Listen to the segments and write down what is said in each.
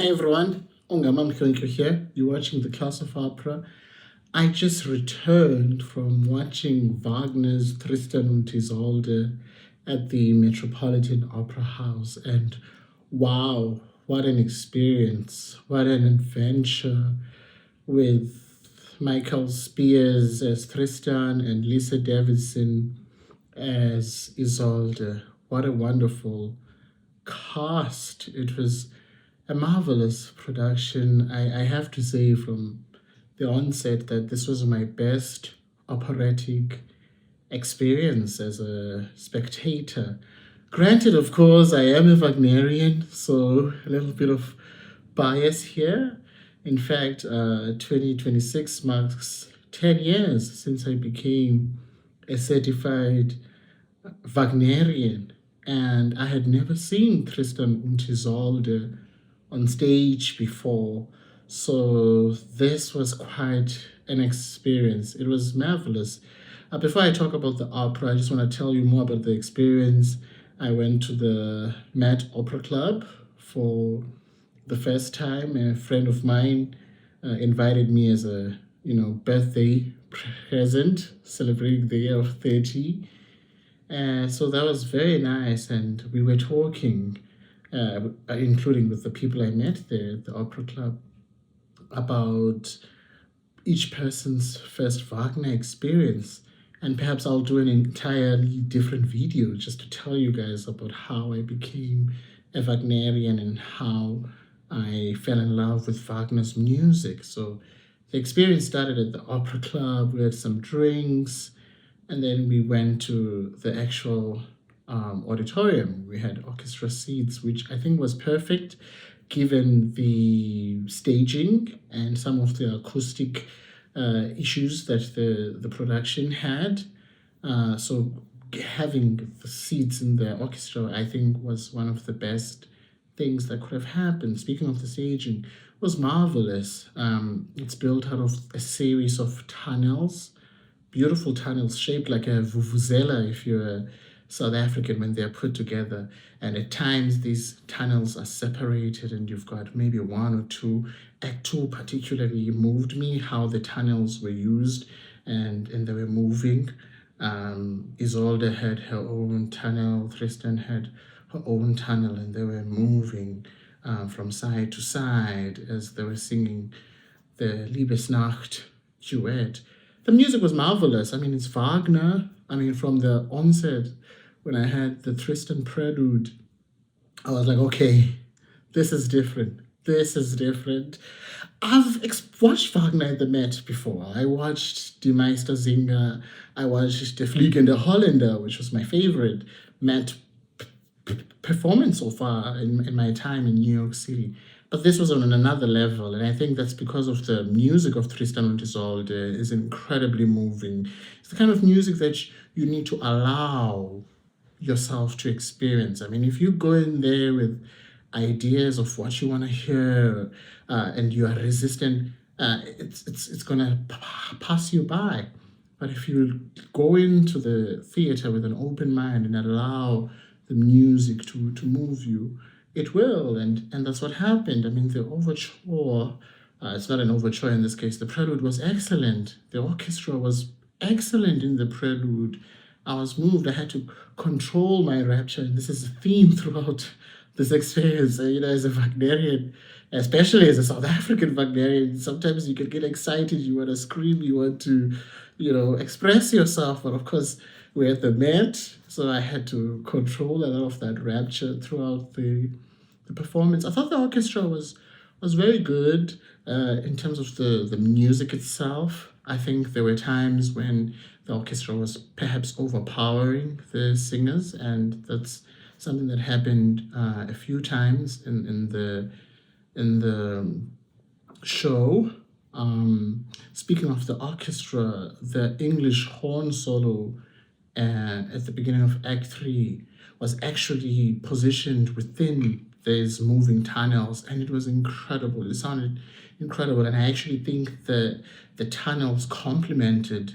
Hi everyone, Ongama here. You're watching the Class of Opera. I just returned from watching Wagner's Tristan und Isolde at the Metropolitan Opera House, and wow, what an experience! What an adventure with Michael Spears as Tristan and Lisa Davidson as Isolde. What a wonderful cast! It was a marvelous production. I have to say from the onset that this was my best operatic experience as a spectator. Granted, of course, I am a Wagnerian, so a little bit of bias here. In fact, 2026 marks 10 years since I became a certified Wagnerian, and I had never seen Tristan und Isolde on stage before. So this was quite an experience. It was marvelous. Before I talk about the opera, I just want to tell you more about the experience. I went to the Met Opera Club for the first time. A friend of mine invited me as a birthday present, celebrating the year of 30. So that was very nice, and we were talking, including with the people I met there at the Opera Club, about each person's first Wagner experience. And perhaps I'll do an entirely different video just to tell you guys about how I became a Wagnerian and how I fell in love with Wagner's music. So the experience started at the Opera Club. We had some drinks, and then we went to the actual auditorium. We had orchestra seats, which I think was perfect given the staging and some of the acoustic issues that the production had. So having the seats in the orchestra, I think, was one of the best things that could have happened. Speaking of the staging, it was marvelous. It's built out of a series of tunnels, beautiful tunnels shaped like a vuvuzela if you're a South African when they're put together. And at times these tunnels are separated and you've got maybe one or two. Act 2 particularly moved me, how the tunnels were used and they were moving. Isolde had her own tunnel, Tristan had her own tunnel, and they were moving from side to side as they were singing the Liebesnacht duet. The music was marvelous. I mean, it's Wagner. I mean, from the onset, when I had the Tristan prelude, I was like, okay, this is different. This is different. I've watched Wagner at the Met before. I watched Die Meistersinger. I watched Der Fliegende Holländer, which was my favorite Met performance so far in my time in New York City. But this was on another level, and I think that's because of the music of Tristan und Isolde is incredibly moving. It's the kind of music that you need to allow yourself to experience. I mean, if you go in there with ideas of what you want to hear and you are resistant, it's gonna pass you by. But if you go into the theater with an open mind and allow the music to move you, it will, and that's what happened. I mean, the overture, it's not an overture in this case, the prelude was excellent. The orchestra was excellent in the prelude. I was moved. I had to control my rapture, and this is a theme throughout this experience. As a Wagnerian, especially as a South African Wagnerian, sometimes you can get excited, you want to scream, you want to, express yourself, but of course, we're at the Met, so I had to control a lot of that rapture throughout the performance. I thought the orchestra was very good in terms of the music itself. I think there were times when the orchestra was perhaps overpowering the singers, and that's something that happened a few times in the show. Speaking of the orchestra, the English horn solo at the beginning of Act 3 was actually positioned within these moving tunnels, and it was incredible. It sounded incredible, and I actually think the tunnels complemented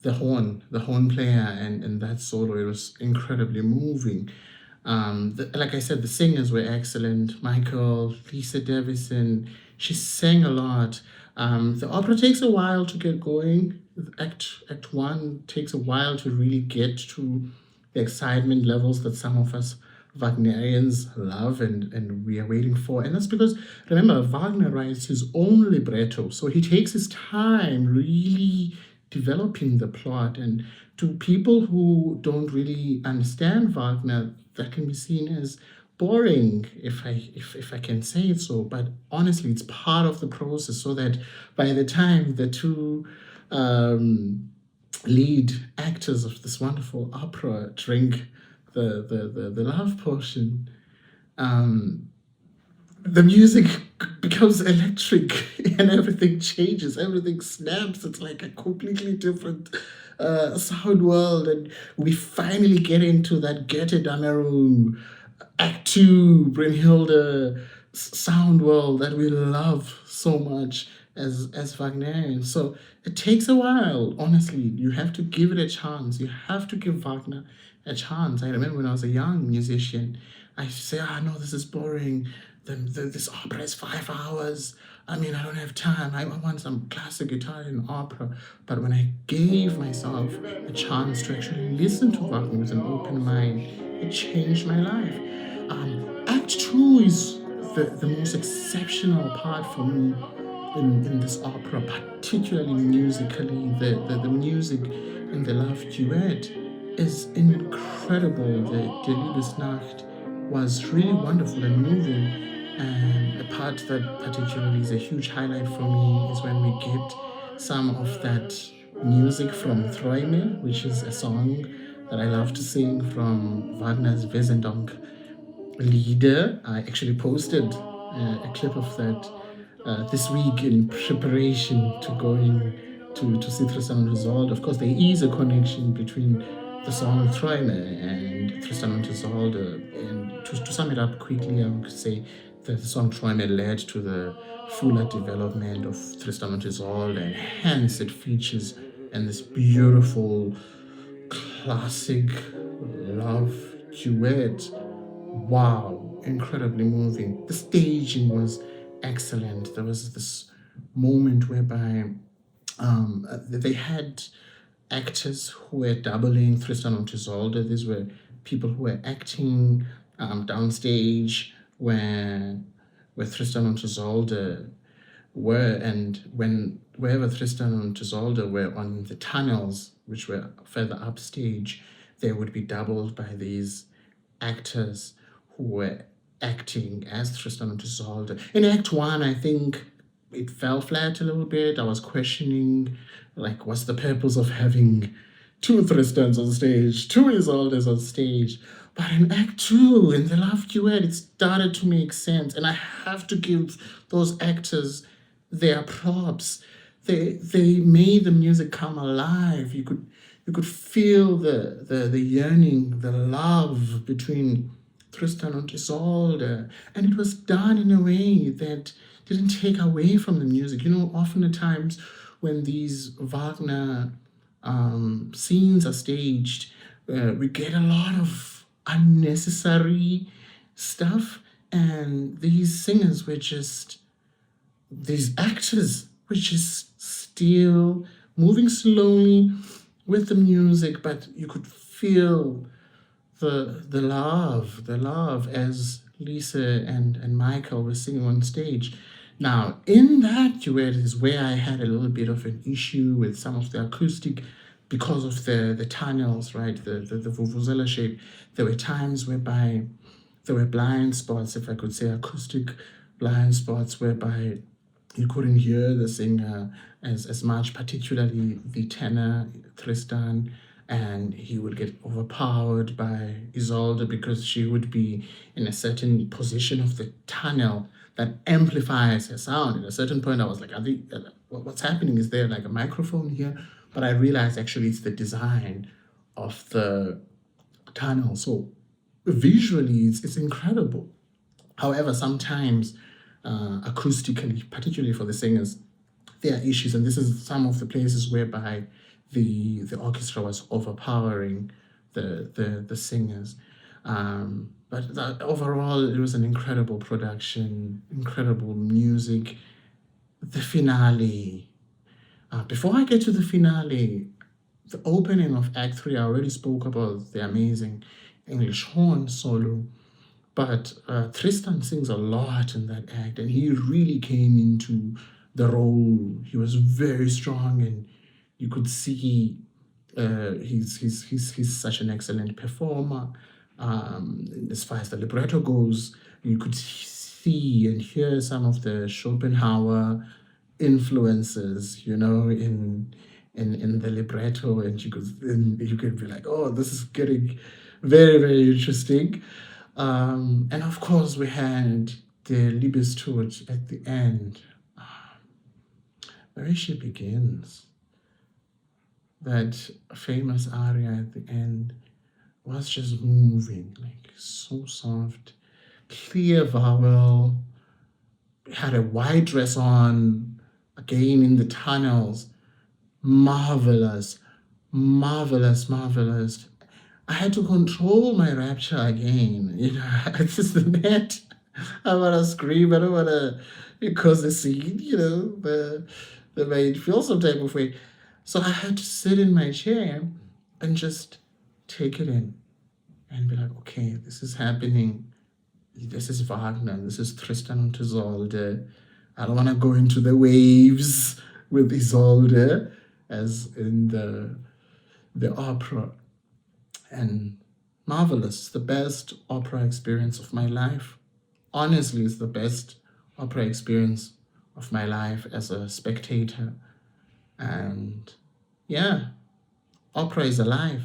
the horn player and that solo. It was incredibly moving. Like I said, the singers were excellent. Michael, Lisa Davison, she sang a lot. The opera takes a while to get going. Act one takes a while to really get to the excitement levels that some of us Wagnerians love and we are waiting for. And that's because, remember, Wagner writes his own libretto. So he takes his time really developing the plot. And to people who don't really understand Wagner, that can be seen as boring, if I can say it so. But honestly, it's part of the process so that by the time the two lead actors of this wonderful opera drink the love potion, the music becomes electric and everything changes, everything snaps. It's like a completely different sound world, and we finally get into that Goethe Dameron Act 2 Brynhilde sound world that we love so much as Wagnerians. So it takes a while, honestly. You have to give it a chance. You have to give Wagner a chance. I remember when I was a young musician, I used to say, no, this is boring. This opera is 5 hours. I mean, I don't have time. I want some classic Italian opera. But when I gave myself a chance to actually listen to Wagner with an open mind, it changed my life. Act 2 is the most exceptional part for me in this opera, particularly musically. The music in the love duet is incredible. The Liebesnacht was really wonderful and moving. And a part that particularly is a huge highlight for me is when we get some of that music from Träume, which is a song that I love to sing from Wagner's Wesendonck Lieder. I actually posted a clip of that this week in preparation to going to see Tristan und Isolde. Of course, there is a connection between the song Träume and Tristan und Isolde. And to sum it up quickly, I would say that the song Träume led to the fuller development of Tristan und Isolde, and hence it features in this beautiful classic love duet. Wow, incredibly moving. The staging was excellent. There was this moment whereby they had actors who were doubling Tristan und Isolde. These were people who were acting downstage where Tristan und Isolde were, and wherever Tristan and Isolde were on the tunnels, which were further upstage, they would be doubled by these actors who were acting as Tristan and Isolde. In Act 1, I think it fell flat a little bit. I was questioning, like, what's the purpose of having two Tristans on stage, two Isoldes on stage? But in Act 2, in the love duet, it started to make sense. And I have to give those actors their props. They made the music come alive. You could feel the yearning, the love between Tristan and Isolde, and it was done in a way that didn't take away from the music. You know, often at times when these Wagner scenes are staged, we get a lot of unnecessary stuff, and these singers were just, these actors were just still moving slowly with the music, but you could feel the love as Lisa and Michael were singing on stage. Now, in that duet is where I had a little bit of an issue with some of the acoustic because of the tunnels, right? The vuvuzela shape. There were times whereby there were blind spots, if I could say, acoustic blind spots, whereby you couldn't hear the singer as much, particularly the tenor, Tristan, and he would get overpowered by Isolde because she would be in a certain position of the tunnel that amplifies her sound. At a certain point, I was like, what's happening? Is there like a microphone here? But I realized actually it's the design of the tunnel. So visually, it's incredible. However, sometimes acoustically, particularly for the singers, there are issues, and this is some of the places whereby the orchestra was overpowering the singers. But overall, it was an incredible production, incredible music. The finale. Before I get to the finale, the opening of Act 3, I already spoke about the amazing English horn solo. But Tristan sings a lot in that act, and he really came into the role. He was very strong, and you could see he's such an excellent performer. As far as the libretto goes, you could see and hear some of the Schopenhauer influences, in the libretto, and you could be like, oh, this is getting very, very interesting. And of course, we had the Liebestod at the end, where she begins. That famous aria at the end was just moving, like so soft, clear vowel. Had a white dress on, again in the tunnels. Marvelous, marvelous, marvelous. I had to control my rapture again. It's just the net. I want to scream. I don't want to, because the scene, the made feel some type of way. So I had to sit in my chair and just take it in and be like, okay, this is happening. This is Wagner. This is Tristan und Isolde. I don't want to go into the waves with Isolde as in the opera. And marvelous. The best opera experience of my life. Honestly, it's the best opera experience of my life as a spectator. And yeah, opera is alive.